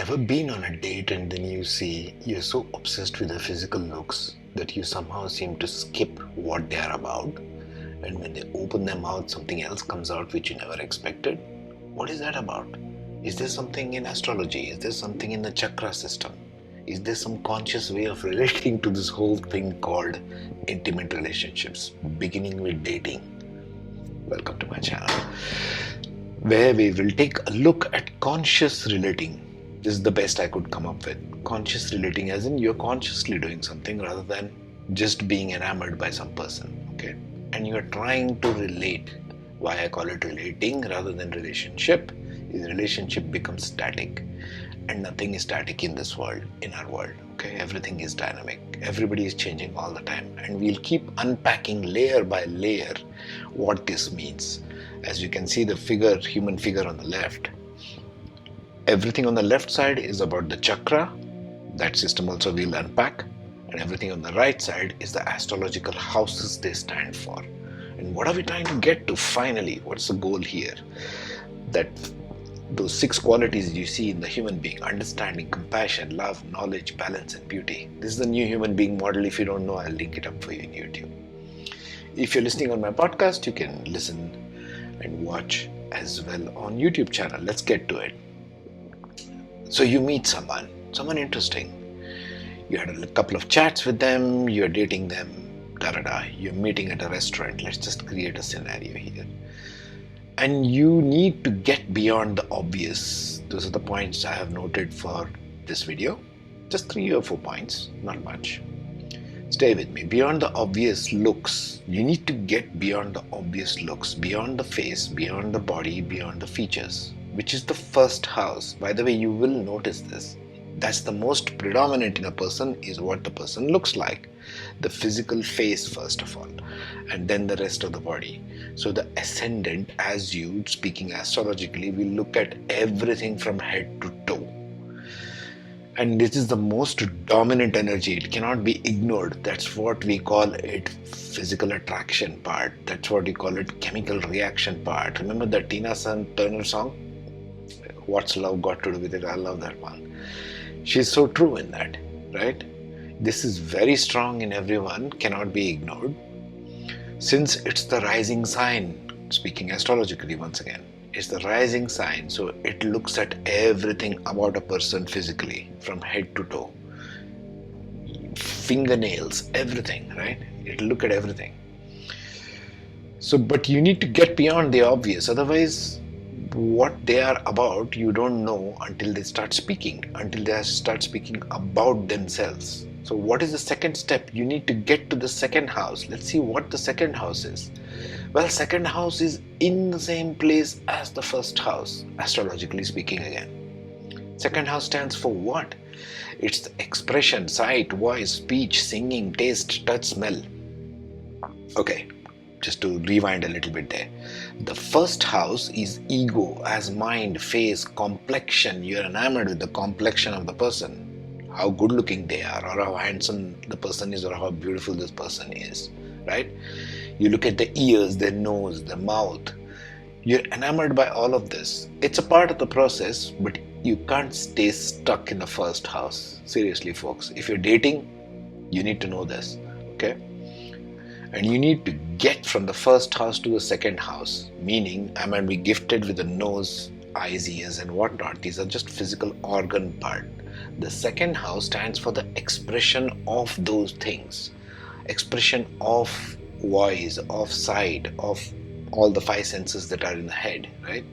Ever been on a date and then you see you're so obsessed with their physical looks that you somehow seem to skip what they are about, and when they open their mouth something else comes out which you never expected? What is that about? Is there something in astrology? Is there something in the chakra system? Is there some conscious way of relating to this whole thing called intimate relationships, beginning with dating? Welcome to my channel, where we will take a look at conscious relating. This is the best I could come up with. Conscious relating as in you're consciously doing something rather than just being enamored by some person, okay? And you're trying to relate. Why I call it relating rather than relationship is relationship becomes static, and nothing is static in this world, in our world, okay? Everything is dynamic. Everybody is changing all the time, and we'll keep unpacking layer by layer what this means. As you can see the figure, human figure on the left, everything on the left side is about the chakra. That system also we'll unpack. And everything on the right side is the astrological houses they stand for. And what are we trying to get to finally? What's the goal here? That those 6 qualities you see in the human being: understanding, compassion, love, knowledge, balance, and beauty. This is the new human being model. If you don't know, I'll link it up for you in YouTube. If you're listening on my podcast, you can listen and watch as well on YouTube channel. Let's get to it. So you meet someone interesting. You had a couple of chats with them, you're dating them, you're meeting at a restaurant. Let's just create a scenario here. And you need to get beyond the obvious. Those are the points I have noted for this video. Just 3 or 4 points, not much. Stay with me. Beyond the obvious looks. You need to get beyond the obvious looks, beyond the face, beyond the body, beyond the features, which is the first house. By the way, you will notice this. That's the most predominant in a person, is what the person looks like. The physical face first of all, and then the rest of the body. So the ascendant, as you speaking astrologically, will look at everything from head to toe. And this is the most dominant energy. It cannot be ignored. That's what we call it physical attraction part. That's what we call it chemical reaction part. Remember the Tina Turner song? What's love got to do with it? I love that one. She's so true in that, right? This is very strong in everyone, cannot be ignored. Since it's the rising sign, speaking astrologically once again, it's the rising sign, so it looks at everything about a person physically, from head to toe. Fingernails, everything, right? It'll look at everything. So, but you need to get beyond the obvious, otherwise what they are about you don't know until they start speaking, about themselves. So what is the second step? You need to get to the second house. Let's see what the second house is. Well, second house is in the same place as the first house, astrologically speaking again. Second house stands for what? It's the expression, sight, voice, speech, singing, taste, touch, smell. Okay, just to rewind a little bit there. The first house is ego, as mind, face, complexion. You're enamored with the complexion of the person, how good looking they are, or how handsome the person is, or how beautiful this person is, right? You look at the ears, their nose, the mouth. You're enamored by all of this. It's a part of the process, but you can't stay stuck in the first house. Seriously, folks, if you're dating, you need to know this, okay? And you need to get from the first house to the second house, meaning I might be gifted with a nose, eyes, ears, and whatnot. These are just physical organ part. The second house stands for the expression of those things, expression of voice, of sight, of all the 5 senses that are in the head, right?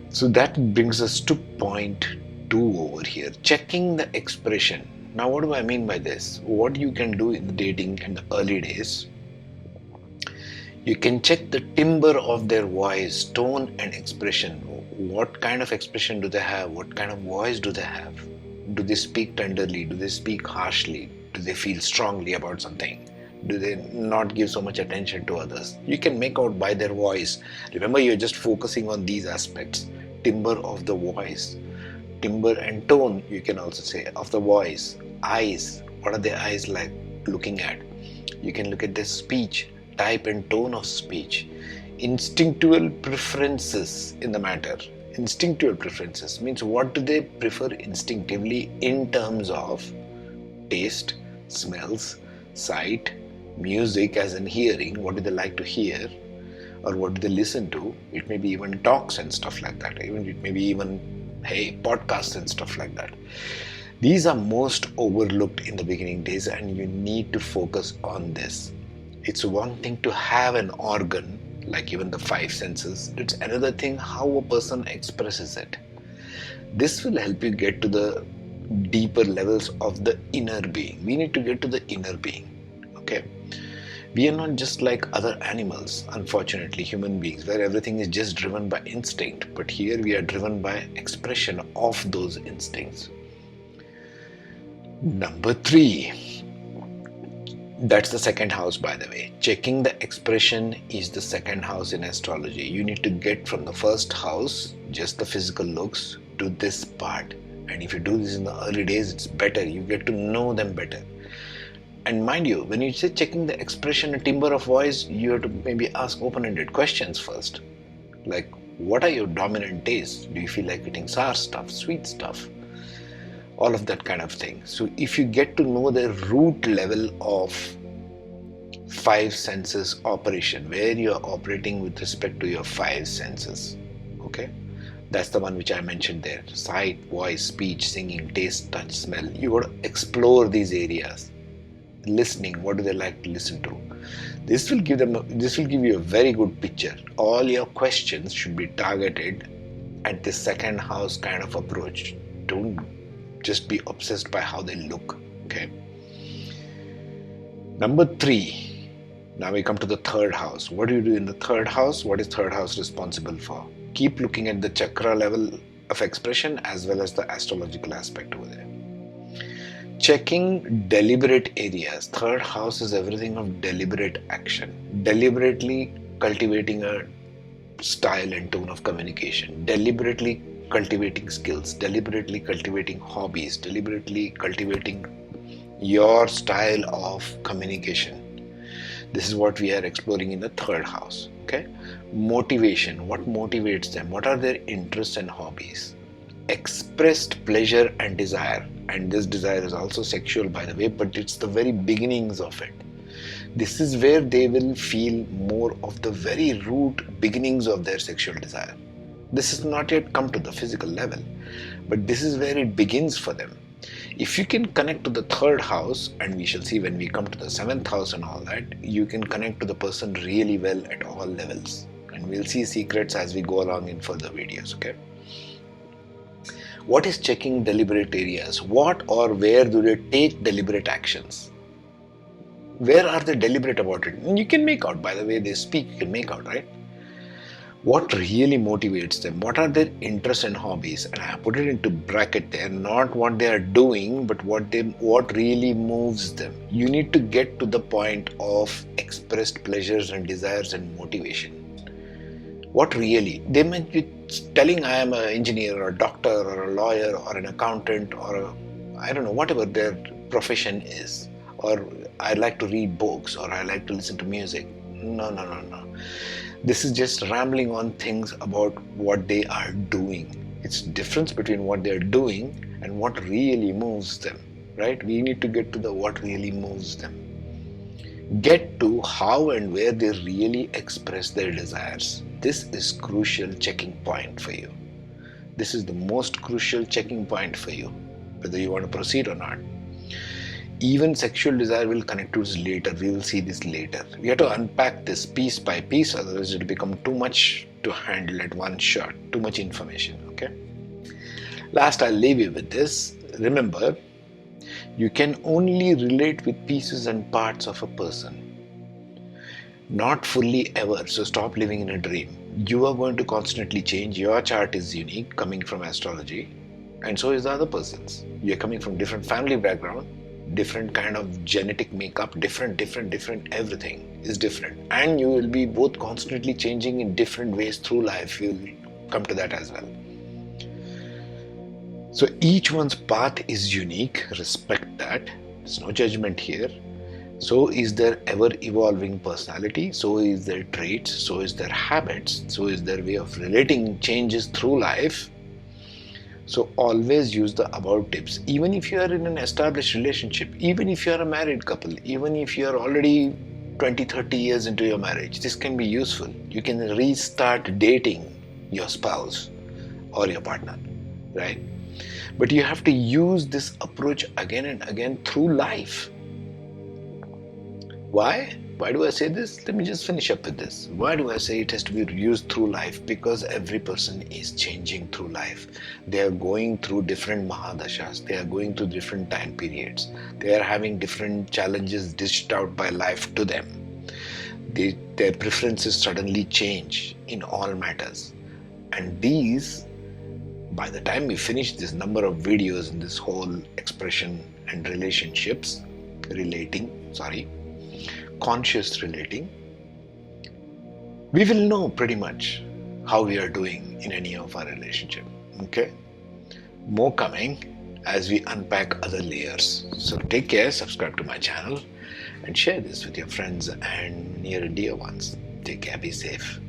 So that brings us to point 2 over here, checking the expression. Now, what do I mean by this? What you can do in the dating in the early days, you can check the timbre of their voice, tone and expression. What kind of expression do they have? What kind of voice do they have? Do they speak tenderly? Do they speak harshly? Do they feel strongly about something? Do they not give so much attention to others? You can make out by their voice. Remember, you're just focusing on these aspects. Timbre of the voice. Timbre and tone, you can also say, of the voice. Eyes, what are their eyes like looking at? You can look at their speech, type and tone of speech. Instinctual preferences in the matter. Instinctual preferences means what do they prefer instinctively in terms of taste, smells, sight, music as in hearing, what do they like to hear or what do they listen to. It may be even talks and stuff like that. Even it may be even, hey, podcasts and stuff like that. These are most overlooked in the beginning days and you need to focus on this. It's one thing to have an organ, like even the five senses. It's another thing how a person expresses it. This will help you get to the deeper levels of the inner being. We need to get to the inner being. Okay? We are not just like other animals, unfortunately, human beings, where everything is just driven by instinct. But here we are driven by expression of those instincts. Number 3. That's the second house, by the way. Checking the expression is the second house in astrology. You need to get from the first house, just the physical looks, to this part. And if you do this in the early days, it's better. You get to know them better. And mind you, when you say checking the expression and timbre of voice, you have to maybe ask open-ended questions first. Like, what are your dominant tastes? Do you feel like eating sour stuff, sweet stuff? All of that kind of thing. So if you get to know the root level of five senses operation, where you are operating with respect to your five senses, okay? That's the one which I mentioned there. Sight, voice, speech, singing, taste, touch, smell. You got to explore these areas. Listening, what do they like to listen to? This will give you a very good picture. All your questions should be targeted at the second house kind of approach. Don't just be obsessed by how they look. Okay. Number 3. Now we come to the third house. What do you do in the third house? What is third house responsible for? Keep looking at the chakra level of expression as well as the astrological aspect over there. Checking deliberate areas. Third house is everything of deliberate action. Deliberately cultivating a style and tone of communication. Deliberately cultivating skills, deliberately cultivating hobbies, deliberately cultivating your style of communication. This is what we are exploring in the third house. Okay? Motivation. What motivates them? What are their interests and hobbies? Expressed pleasure and desire. And this desire is also sexual, by the way, but it's the very beginnings of it. This is where they will feel more of the very root beginnings of their sexual desire. This has not yet come to the physical level, but this is where it begins for them. If you can connect to the third house, and we shall see when we come to the 7th house and all that, you can connect to the person really well at all levels. And we'll see secrets as we go along in further videos, okay? What is checking deliberate areas? What or where do they take deliberate actions? Where are they deliberate about it? And you can make out, by the way they speak, you can make out, right? What really motivates them? What are their interests and hobbies? And I put it into bracket there, not what they are doing, but what really moves them. You need to get to the point of expressed pleasures and desires and motivation. What really? They might be telling I am an engineer or a doctor or a lawyer or an accountant or I don't know, whatever their profession is. Or I like to read books or I like to listen to music. No. This is just rambling on things about what they are doing. It's difference between what they are doing and what really moves them, right? We need to get to the what really moves them. Get to how and where they really express their desires. This is crucial checking point for you. This is the most crucial checking point for you, whether you want to proceed or not. Even sexual desire will connect to this later. We will see this later. We have to unpack this piece by piece, otherwise it will become too much to handle at one shot. Too much information, okay? Last, I'll leave you with this. Remember, you can only relate with pieces and parts of a person. Not fully ever, so stop living in a dream. You are going to constantly change. Your chart is unique, coming from astrology, and so is the other person's. You're coming from different family background, different kind of genetic makeup, different everything is different, and you will be both constantly changing in different ways through life. You'll come to that as well. So each one's path is unique. Respect that. There's no judgment here. So is their ever-evolving personality, so is their traits, so is their habits, so is their way of relating changes through life. So always use the above tips. Even if you are in an established relationship, even if you are a married couple, even if you are already 20, 30 years into your marriage, this can be useful. You can restart dating your spouse or your partner, right? But you have to use this approach again and again through life. Why? Why do I say this? Let me just finish up with this. Why do I say it has to be used through life? Because every person is changing through life. They are going through different mahadashas. They are going through different time periods. They are having different challenges dished out by life to them. Their preferences suddenly change in all matters. And these, by the time we finish this number of videos in this whole expression and conscious relating, we will know pretty much how we are doing in any of our relationship. Okay? More coming as we unpack other layers. So take care, subscribe to my channel, and share this with your friends and near and dear ones. Take care, be safe.